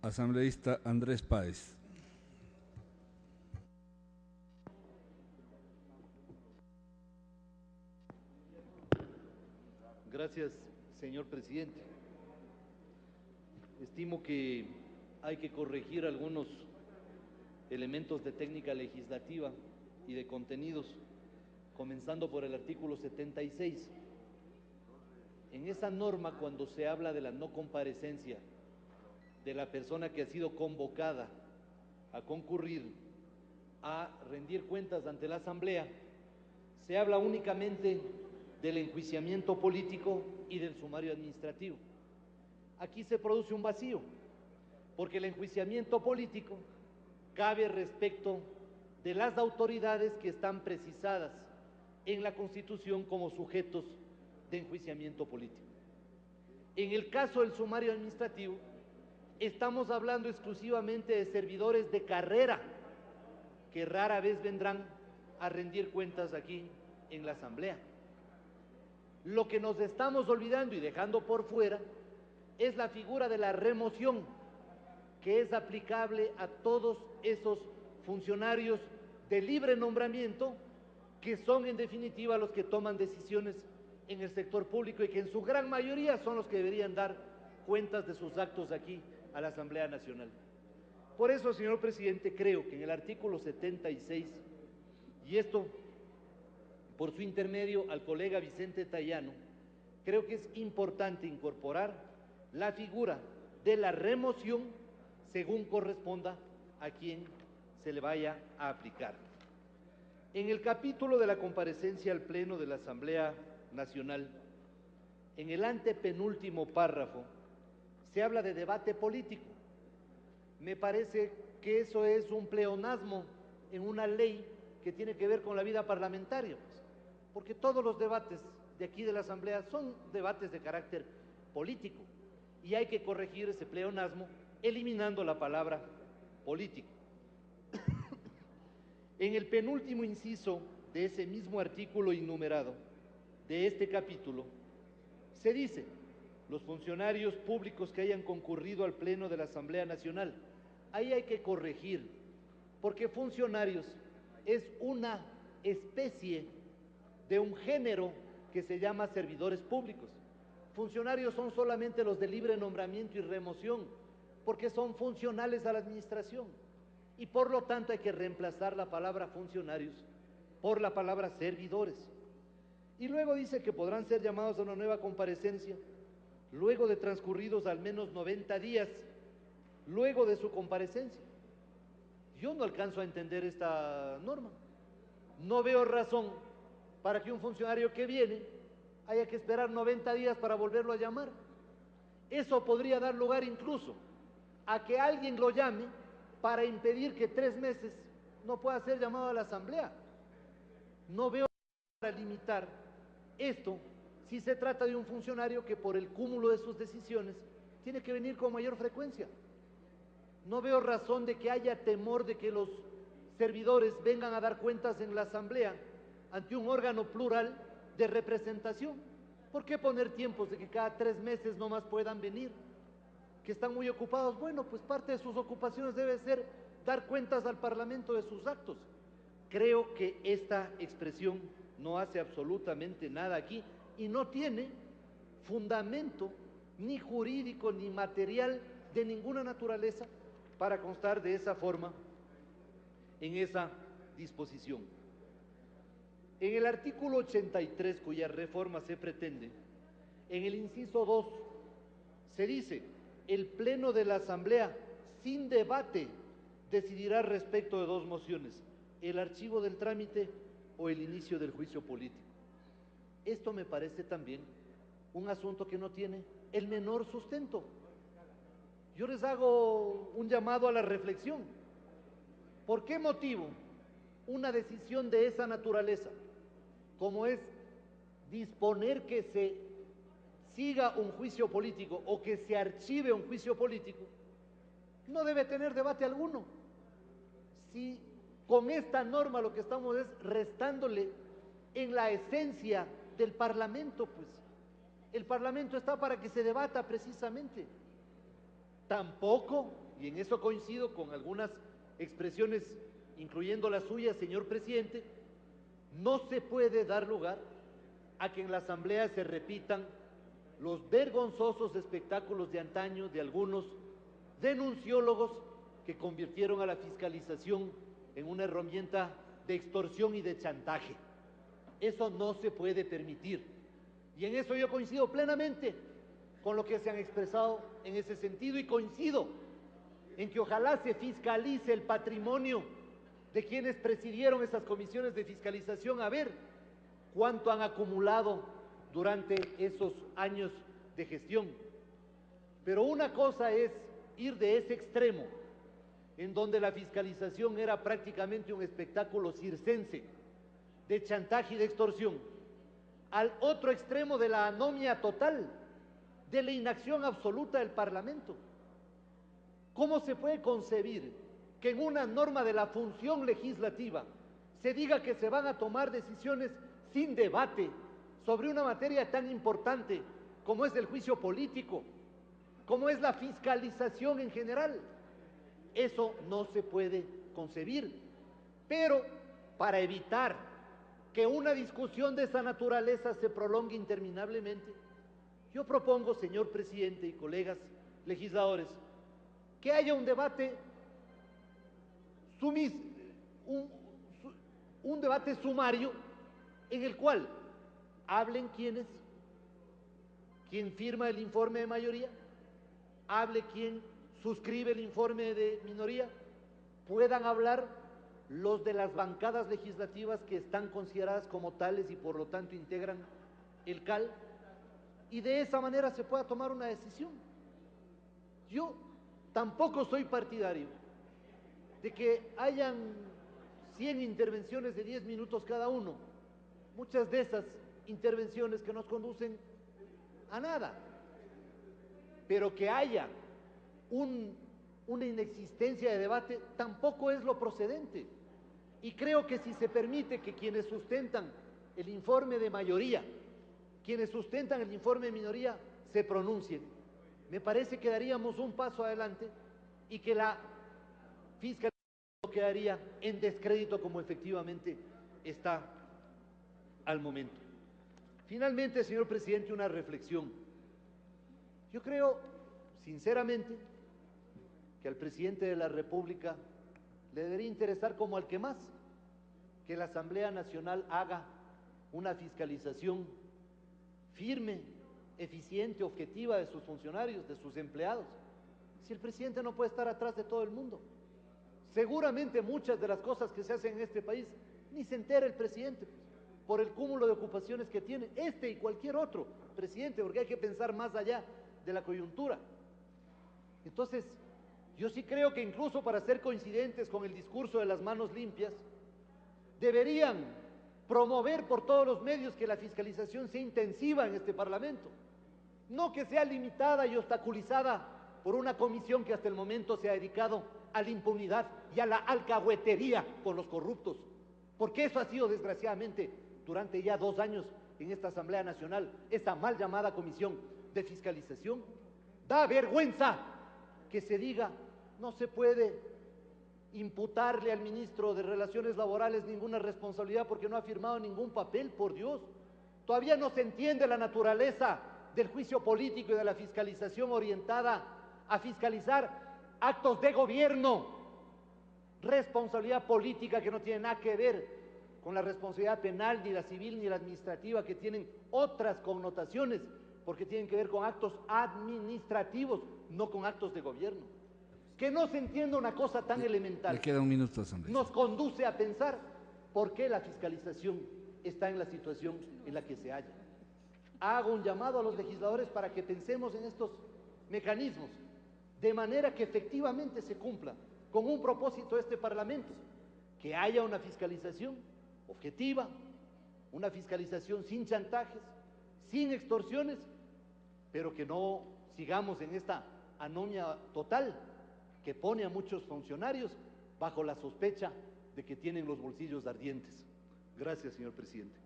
Asambleísta Andrés Páez. Gracias, señor presidente. Estimo que hay que corregir algunos elementos de técnica legislativa y de contenidos, comenzando por el artículo 76. En esa norma, cuando se habla de la no comparecencia de la persona que ha sido convocada a concurrir a rendir cuentas ante la Asamblea, se habla únicamente del enjuiciamiento político y del sumario administrativo. Aquí se produce un vacío, porque el enjuiciamiento político cabe respecto de las autoridades que están precisadas en la Constitución como sujetos de enjuiciamiento político. En el caso del sumario administrativo, estamos hablando exclusivamente de servidores de carrera que rara vez vendrán a rendir cuentas aquí en la Asamblea. Lo que nos estamos olvidando y dejando por fuera es la figura de la remoción, que es aplicable a todos esos funcionarios de libre nombramiento, que son en definitiva los que toman decisiones en el sector público y que en su gran mayoría son los que deberían dar cuentas de sus actos aquí a la Asamblea Nacional. Por eso, señor presidente, creo que en el artículo 76, y esto por su intermedio al colega Vicente Tayano, creo que es importante incorporar la figura de la remoción según corresponda a quien se le vaya a aplicar. En el capítulo de la comparecencia al Pleno de la Asamblea Nacional, en el antepenúltimo párrafo, se habla de debate político. Me parece que eso es un pleonasmo en una ley que tiene que ver con la vida parlamentaria, porque todos los debates de aquí de la Asamblea son debates de carácter político y hay que corregir ese pleonasmo eliminando la palabra político. En el penúltimo inciso de ese mismo artículo enumerado de este capítulo, se dice: los funcionarios públicos que hayan concurrido al Pleno de la Asamblea Nacional. Ahí hay que corregir, porque funcionarios es una especie de un género que se llama servidores públicos. Funcionarios son solamente los de libre nombramiento y remoción, porque son funcionales a la administración, y por lo tanto hay que reemplazar la palabra funcionarios por la palabra servidores. Y luego dice que podrán ser llamados a una nueva comparecencia luego de transcurridos al menos 90 días luego de su comparecencia. Yo no alcanzo a entender esta norma. No veo razón para que un funcionario que viene haya que esperar 90 días para volverlo a llamar. Eso podría dar lugar incluso a que alguien lo llame para impedir que 3 meses no pueda ser llamado a la Asamblea. No veo para limitar esto si se trata de un funcionario que por el cúmulo de sus decisiones tiene que venir con mayor frecuencia. No veo razón de que haya temor de que los servidores vengan a dar cuentas en la Asamblea ante un órgano plural de representación. ¿Por qué poner tiempos de que cada 3 meses no más puedan venir? Que están muy ocupados. Bueno, pues parte de sus ocupaciones debe ser dar cuentas al Parlamento de sus actos. Creo que esta expresión no hace absolutamente nada aquí y no tiene fundamento ni jurídico ni material de ninguna naturaleza para constar de esa forma en esa disposición. En el artículo 83, cuya reforma se pretende, en el inciso 2, se dice: el Pleno de la Asamblea, sin debate, decidirá respecto de 2 mociones: el archivo del trámite o el inicio del juicio político. Esto me parece también un asunto que no tiene el menor sustento. Yo les hago un llamado a la reflexión. ¿Por qué motivo una decisión de esa naturaleza, como es disponer que se siga un juicio político o que se archive un juicio político, no debe tener debate alguno? Si con esta norma lo que estamos es restándole en la esencia del Parlamento, pues el Parlamento está para que se debata precisamente. Tampoco y en eso coincido con algunas expresiones, incluyendo la suya, señor presidente, no se puede dar lugar a que en la Asamblea se repitan los vergonzosos espectáculos de antaño de algunos denunciólogos que convirtieron a la fiscalización en una herramienta de extorsión y de chantaje. Eso no se puede permitir. Y en eso yo coincido plenamente con lo que se han expresado en ese sentido, y coincido en que ojalá se fiscalice el patrimonio de quienes presidieron esas comisiones de fiscalización, a ver cuánto han acumulado durante esos años de gestión. Pero una cosa es ir de ese extremo, en donde la fiscalización era prácticamente un espectáculo circense de chantaje y de extorsión, al otro extremo de la anomia total, de la inacción absoluta del Parlamento. ¿Cómo se puede concebir que en una norma de la función legislativa se diga que se van a tomar decisiones sin debate sobre una materia tan importante como es el juicio político, como es la fiscalización en general? Eso no se puede concebir. Pero para evitar que una discusión de esa naturaleza se prolongue interminablemente, yo propongo, señor presidente y colegas legisladores, que haya un debate un debate sumario en el cual hablen quien firma el informe de mayoría, hable quien suscribe el informe de minoría, puedan hablar los de las bancadas legislativas que están consideradas como tales y por lo tanto integran el CAL, y de esa manera se pueda tomar una decisión. Yo tampoco soy partidario de que hayan 100 intervenciones de 10 minutos cada uno, muchas de esas intervenciones que nos conducen a nada, pero que haya una inexistencia de debate tampoco es lo procedente. Y creo que si se permite que quienes sustentan el informe de mayoría, quienes sustentan el informe de minoría, se pronuncien, me parece que daríamos un paso adelante y que la fiscalía no quedaría en descrédito como efectivamente está al momento. Finalmente, señor presidente, una reflexión. Yo creo, sinceramente, que al presidente de la República le debería interesar, como al que más, que la Asamblea Nacional haga una fiscalización firme, eficiente, objetiva de sus funcionarios, de sus empleados. Si el presidente no puede estar atrás de todo el mundo, seguramente muchas de las cosas que se hacen en este país ni se entera el presidente, por el cúmulo de ocupaciones que tiene este y cualquier otro presidente, porque hay que pensar más allá de la coyuntura. Entonces, yo sí creo que incluso para ser coincidentes con el discurso de las manos limpias, deberían promover por todos los medios que la fiscalización sea intensiva en este Parlamento, no que sea limitada y obstaculizada por una comisión que hasta el momento se ha dedicado a la impunidad y a la alcahuetería con los corruptos, porque eso ha sido desgraciadamente durante ya 2 años en esta Asamblea Nacional, esa mal llamada comisión de fiscalización. Da vergüenza que se diga no se puede imputarle al ministro de Relaciones Laborales ninguna responsabilidad porque no ha firmado ningún papel. Por Dios, todavía no se entiende la naturaleza del juicio político y de la fiscalización orientada a fiscalizar actos de gobierno, responsabilidad política que no tiene nada que ver con la responsabilidad penal, ni la civil, ni la administrativa, que tienen otras connotaciones, porque tienen que ver con actos administrativos, no con actos de gobierno. Que no se entienda una cosa tan elemental. Le queda un minuto, asambleísta. Nos conduce a pensar por qué la fiscalización está en la situación en la que se halla. Hago un llamado a los legisladores para que pensemos en estos mecanismos, de manera que efectivamente se cumpla con un propósito de este Parlamento, que haya una fiscalización objetiva, una fiscalización sin chantajes, sin extorsiones, pero que no sigamos en esta anomia total que pone a muchos funcionarios bajo la sospecha de que tienen los bolsillos ardientes. Gracias, señor presidente.